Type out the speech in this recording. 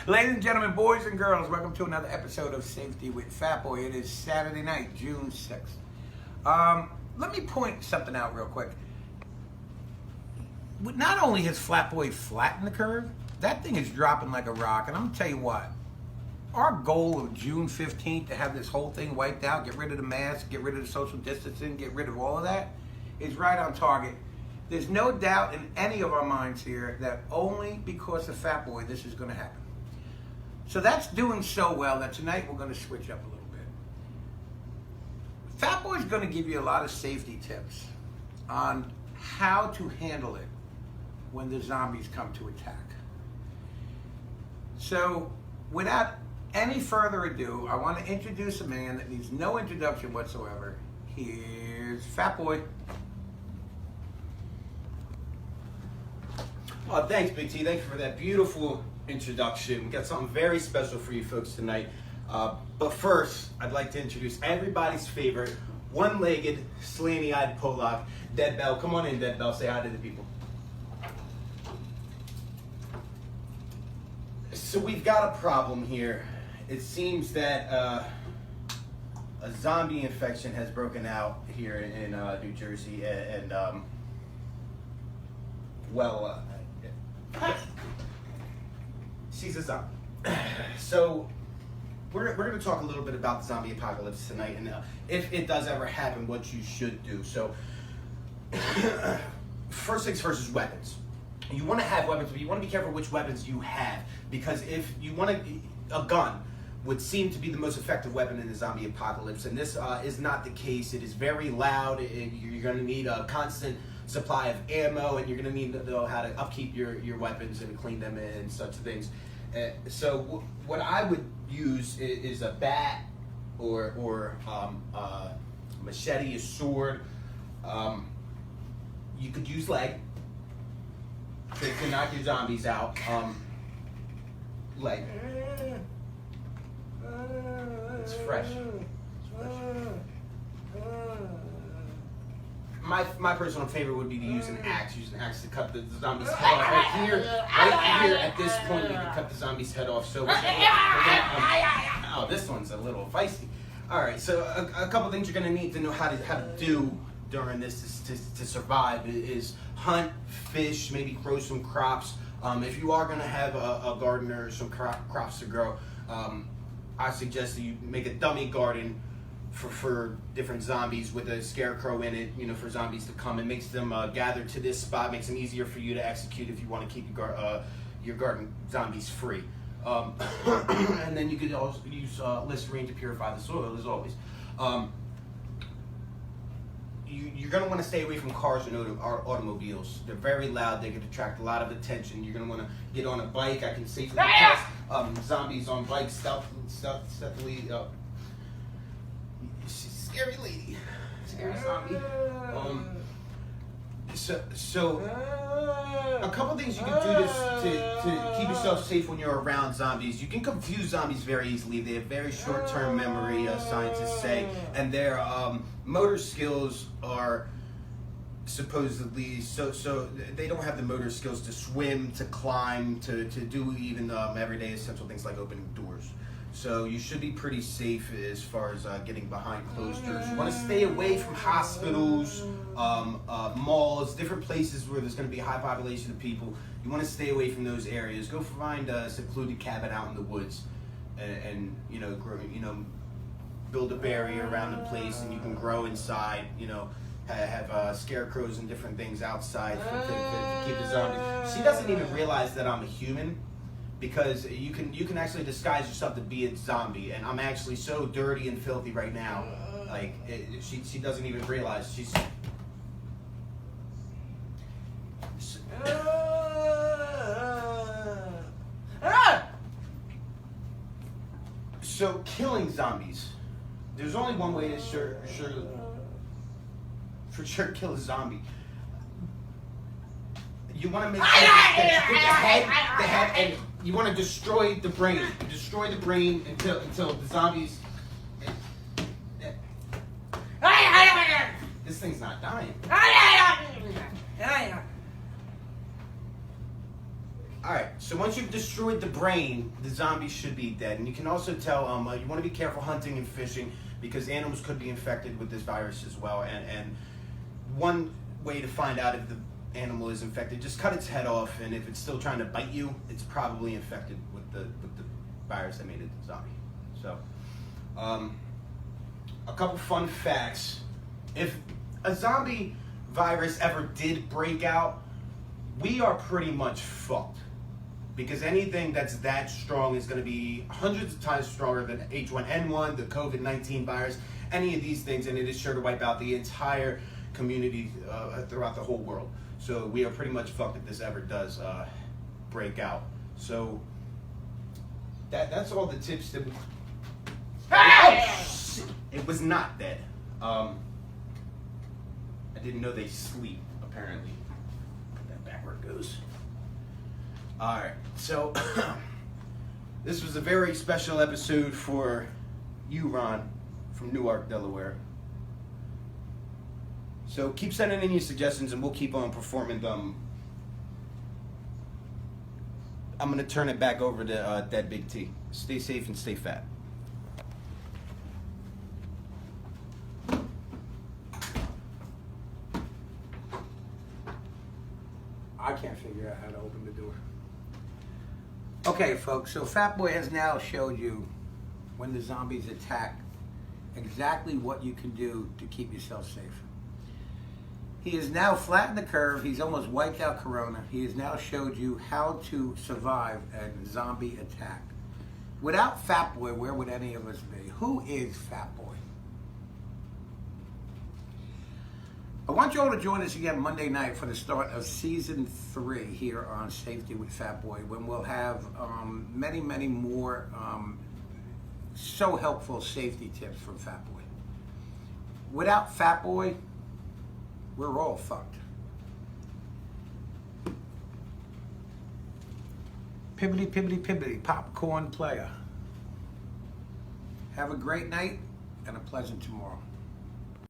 Ladies and gentlemen, boys and girls, welcome to another episode of Safety with Fat Boy. It is Saturday night, June 6th. Let me point something out real quick. Not only has Fat Boy flattened the curve, that thing is dropping like a rock. And I'm going to tell you what, our goal of June 15th to have this whole thing wiped out, get rid of the mask, get rid of the social distancing, get rid of all of that, is right on target. There's no doubt in any of our minds here that only because of Fat Boy this is going to happen. So that's doing so well that tonight we're going to switch up a little bit. Fat Boy's going to give you a lot of safety tips on how to handle it when the zombies come to attack. So without any further ado, I want to introduce a man that needs no introduction whatsoever. Here's Fat Boy. Oh, thanks, Big T. Thanks for that beautiful introduction. We got something very special for you folks tonight. But first, I'd like to introduce everybody's favorite one-legged, slanty-eyed Polak, Dead Bell. Come on in, Dead Bell. Say hi to the people. So we've got a problem here. It seems that a zombie infection has broken out here in New Jersey, and she's a zombie. So we're going to talk a little bit about the zombie apocalypse tonight, and if it does ever happen, what you should do. So first things first is weapons. You want to have weapons, but you want to be careful which weapons you have, because if you want a gun would seem to be the most effective weapon in the zombie apocalypse, and this is not the case. It is very loud. You're going to need a constant supply of ammo, and you're going to need to know how to upkeep your weapons and clean them and such things. So what I would use is a bat or machete, a sword. You could use leg to knock your zombies out. Leg. It's fresh. My personal favorite would be to use an axe. Use an axe to cut the zombie's head off. Right here, at this point, you can cut the zombie's head off. So, oh, this one's a little feisty. All right, so a couple things you're going to need to know how to do during this to survive is hunt, fish, maybe grow some crops. If you are going to have a garden or some crops to grow, I suggest that you make a dummy garden for different zombies with a scarecrow in it, for zombies to come. It makes them gather to this spot, makes them easier for you to execute if you want to keep your garden zombies free. And then you could also use Listerine to purify the soil, as always. You're going to want to stay away from cars and automobiles. They're very loud. They can attract a lot of attention. You're going to want to get on a bike. I can safely pass zombies on bikes stealthily. She's a scary lady. Scary zombie. So a couple things you can do to keep yourself safe when you're around zombies. You can confuse zombies very easily. They have very short-term memory, scientists say, and their motor skills are supposedly so they don't have the motor skills to swim, to climb, to do even everyday essential things like opening doors. So you should be pretty safe as far as getting behind closed doors. You want to stay away from hospitals, malls, different places where there's going to be a high population of people. You want to stay away from those areas. Go find a secluded cabin out in the woods, and grow, build a barrier around the place, and you can grow inside. Have scarecrows and different things outside to keep the zombies. She doesn't even realize that I'm a human, because you can actually disguise yourself to be a zombie, and I'm actually so dirty and filthy right now. Like she doesn't even realize she's. So killing zombies, there's only one way to for sure kill a zombie. You want to make sure that you get the head, and you want to destroy the brain. Destroy the brain until the zombies. This thing's not dying. All right. So once you've destroyed the brain, the zombies should be dead. And you can also tell you want to be careful hunting and fishing because animals could be infected with this virus as well. And one way to find out if the animal is infected, just cut its head off, and if it's still trying to bite you, it's probably infected with the virus that made it a zombie. So, a couple fun facts. If a zombie virus ever did break out, we are pretty much fucked. Because anything that's that strong is going to be hundreds of times stronger than H1N1, the COVID-19 virus, any of these things, and it is sure to wipe out the entire community throughout the whole world. So we are pretty much fucked if this ever does break out. So that's all the tips that we... Oh, shit. It was not dead. I didn't know they sleep, apparently. Put that back where it goes. Alright, so this was a very special episode for you, Ron, from Newark, Delaware. So keep sending in your suggestions and we'll keep on performing them. I'm going to turn it back over to Dead Big T. Stay safe and stay fat. I can't figure out how to open the door. Okay, folks, so Fat Boy has now showed you when the zombies attack exactly what you can do to keep yourself safe. He has now flattened the curve. He's almost wiped out Corona. He has now showed you how to survive a zombie attack. Without Fat Boy, where would any of us be? Who is Fat Boy? I want you all to join us again Monday night for the start of season 3 here on Safety with Fat Boy, when we'll have many, many more so helpful safety tips from Fat Boy. Without Fat Boy, we're all fucked. Pibbity, pibbity, pibbity, popcorn player. Have a great night and a pleasant tomorrow.